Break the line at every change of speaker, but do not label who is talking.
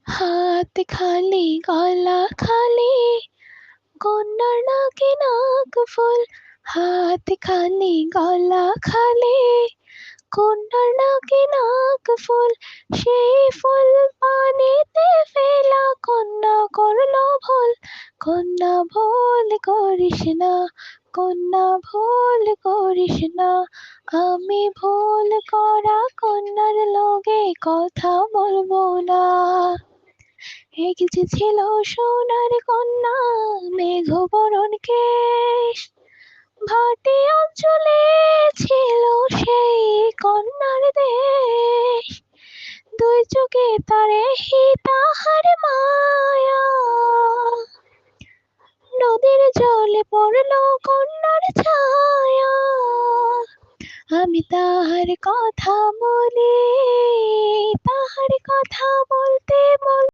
হাত খালি গলা খালি, কন্যার নাকে নাক ফুল। হাত খালি গলা খালি, কন্যার নাকে নাক ফুল। সেই ফুল পানিতে ফেলা, কন্যা করলো ভুল। কন্যা ভুল করিস না, কন্যা ভুল করিস না। আমি ভুল করা কন্যার লগে কথা বলবো না। এক যে ছিল সোনার কন্যা, মেঘবরণ কেশ। ভাটি অঞ্চলে ছিল সেই কন্যার দেশ। দুই চোখে তারে তাহার মায়া, নদীর জলে পড়ল কন্যার ছায়া। আমি তাহার কথা